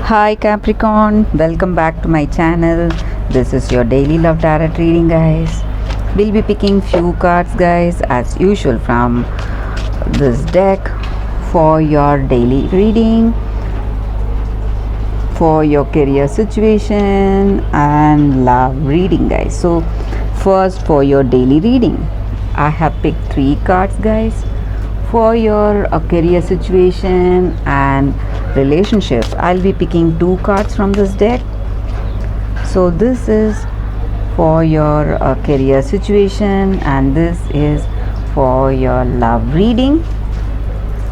Hi Capricorn, welcome back to my channel. This is your daily love tarot reading, guys. We'll be picking few cards, guys, as usual from this deck for your daily reading, for your career situation and love reading, guys. So first, for your daily reading, I have picked 3 cards, guys. For your career situation and relationships, I'll be picking 2 cards from this deck. So this is for your career situation and this is for your love reading,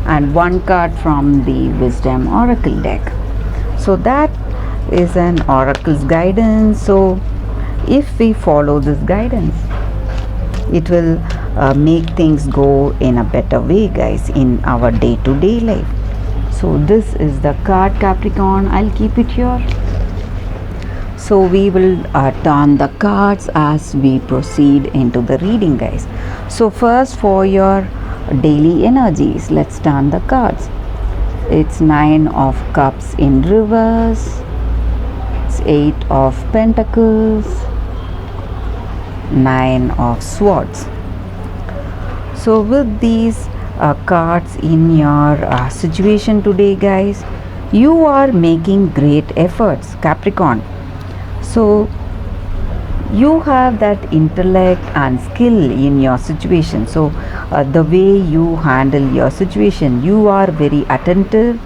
and 1 card from the wisdom oracle deck. So that is an oracle's guidance. So if we follow this guidance, it will make things go in a better way, guys, in our day-to-day life. So this is the card, Capricorn. I'll keep it here. So we will turn the cards as we proceed into the reading, guys. So first, for your daily energies, let's turn the cards. It's 9 of cups in reverse, it's 8 of pentacles, 9 of swords. So with these cards in your situation today, guys, you are making great efforts, Capricorn. So you have that intellect and skill in your situation. So the way you handle your situation, you are very attentive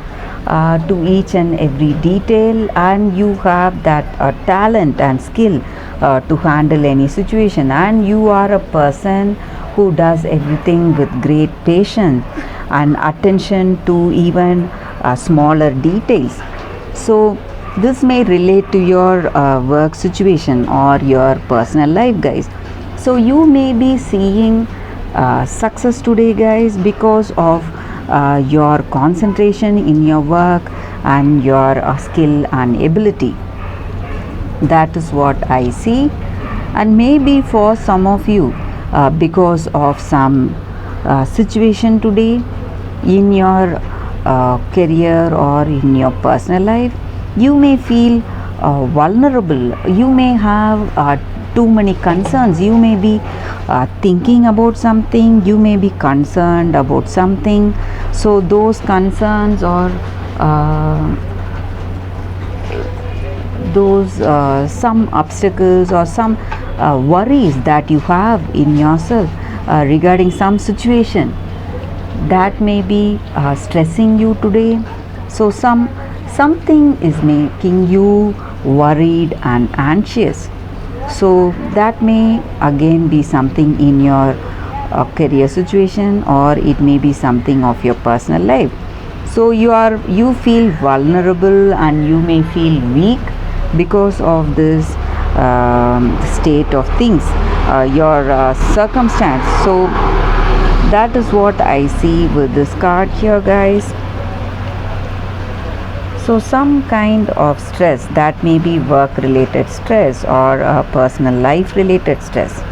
to each and every detail, and you have that talent and skill to handle any situation, and you are a person who does everything with great patience and attention to even smaller details. So this may relate to your work situation or your personal life, guys. So you may be seeing success today, guys, because of your concentration in your work and your skill and ability. That is what I see. And maybe for some of you, because of some situation today in your career or in your personal life, you may feel vulnerable. You may have too many concerns. You may be thinking about something. You may be concerned about something. So those concerns or some obstacles or some worries that you have in yourself regarding some situation, that may be stressing you today. So something is making you worried and anxious. So that may again be something in your career situation, or it may be something of your personal life. So you feel vulnerable and you may feel weak because of this state of things, your circumstance. So that is what I see with this card here, guys. So some kind of stress, that may be work related stress or personal life related stress.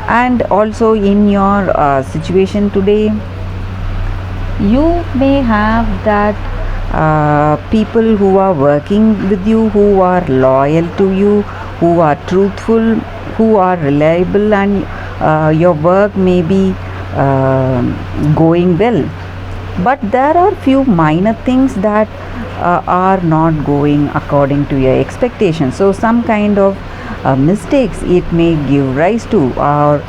And also in your situation today, you may have that people who are working with you, who are loyal to you, who are truthful, who are reliable, and your work may be going well. But there are few minor things that are not going according to your expectations. So some kind of mistakes it may give rise to, or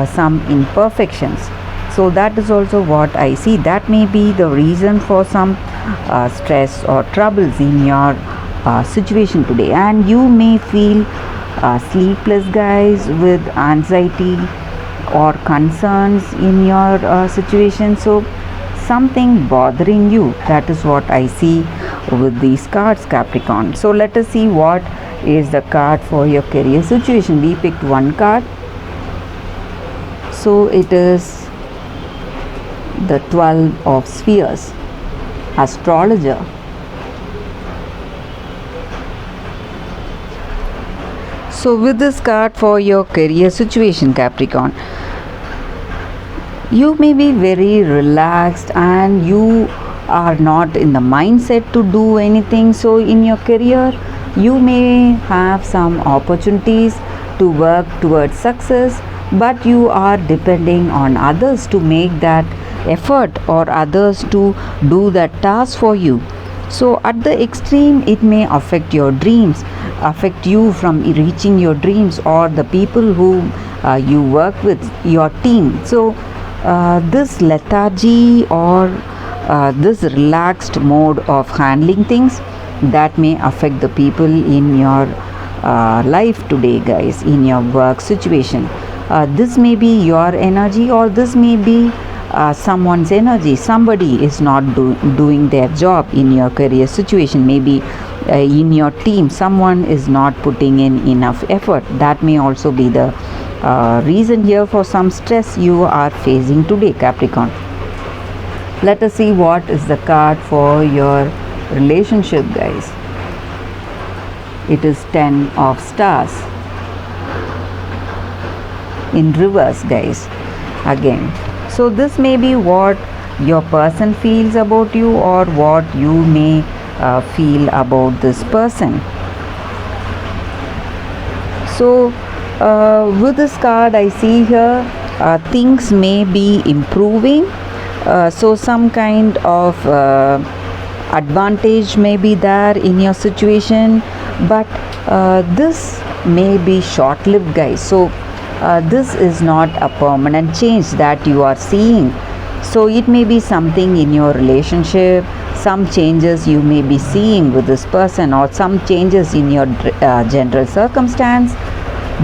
some imperfections. So that is also what I see. That may be the reason for some stress or troubles in your situation today. And you may feel sleepless, guys, with anxiety or concerns in your situation. So something bothering you. That is what I see with these cards, Capricorn. So let us see what is the card for your career situation. We picked 1 card. So it is the 12 of spheres, astrologer. So with this card for your career situation, Capricorn, you may be very relaxed and you are not in the mindset to do anything. So in your career, you may have some opportunities to work towards success, but you are depending on others to make that effort or others to do that task for you. So at the extreme, it may affect your dreams, affect you from reaching your dreams, or the people who you work with, your team. So this lethargy or this relaxed mode of handling things, that may affect the people in your life today, guys, in your work situation. This may be your energy, or this may be someone's energy. Somebody is not doing their job in your career situation. Maybe in your team, someone is not putting in enough effort. That may also be the reason here for some stress you are facing today, Capricorn. Let us see what is the card for your relationship, guys. It is 10 of stars in reverse, guys, again. So this may be what your person feels about you, or what you may feel about this person. So with this card, I see here things may be improving. So some kind of advantage may be there in your situation, but this may be short-lived, guys. So this is not a permanent change that you are seeing. So it may be something in your relationship, some changes you may be seeing with this person, or some changes in your general circumstance,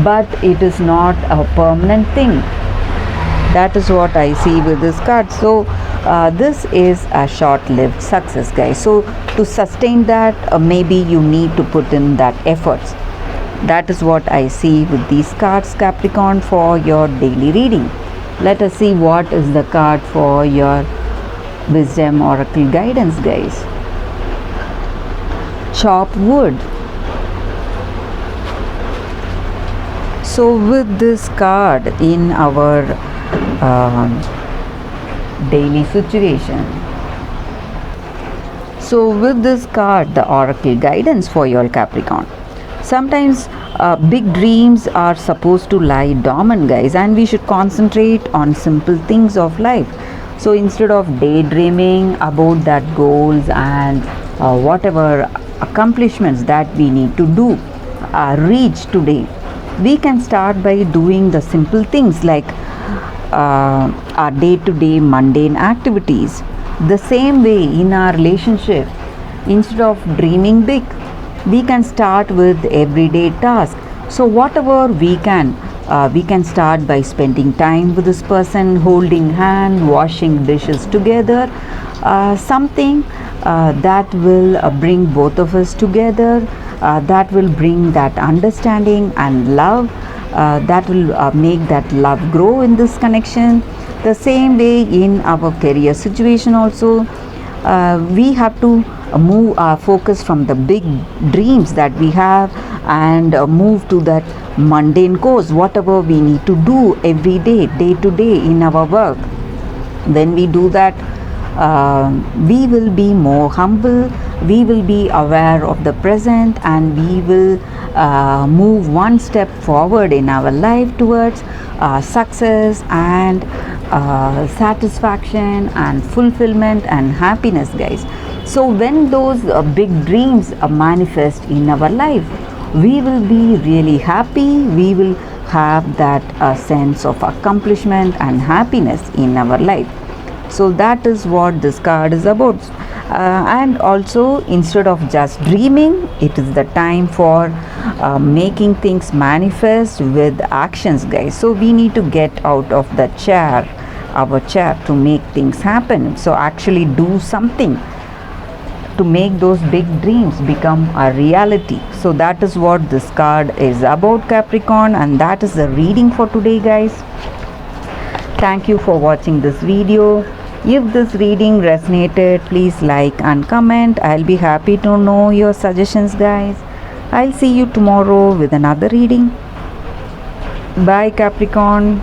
but it is not a permanent thing. That is what I see with this card. So this is a short-lived success, guys. So to sustain that, maybe you need to put in that efforts. That is what I see with these cards, Capricorn, for your daily reading. Let us see what is the card for your wisdom oracle guidance, guys. Chop wood. So with this card in our daily situation, so with this card, the oracle guidance for your Capricorn, sometimes big dreams are supposed to lie dormant, guys, and we should concentrate on simple things of life. So instead of daydreaming about that goals and whatever accomplishments that we need to do reach today, we can start by doing the simple things like our day-to-day mundane activities. The same way in our relationship, instead of dreaming big, we can start with everyday tasks. So whatever we can start by spending time with this person, holding hand, washing dishes together, something that will bring both of us together, that will bring that understanding and love, that will make that love grow in this connection. The same way in our career situation also, we have to move our focus from the big dreams that we have and move to that mundane course, whatever we need to do every day, day to day in our work. When we do that, we will be more humble, we will be aware of the present, and we will move one step forward in our life towards success and satisfaction and fulfillment and happiness, guys. So when those big dreams manifest in our life, we will be really happy, we will have that sense of accomplishment and happiness in our life. So that is what this card is about. And also, instead of just dreaming, it is the time for making things manifest with actions, guys. So we need to get out of the chair, our chair, to make things happen. So actually do something to make those big dreams become a reality. So that is what this card is about, Capricorn, and that is the reading for today, guys. Thank you for watching this video. If this reading resonated, please like and comment. I'll be happy to know your suggestions, guys. I'll see you tomorrow with another reading. Bye, Capricorn.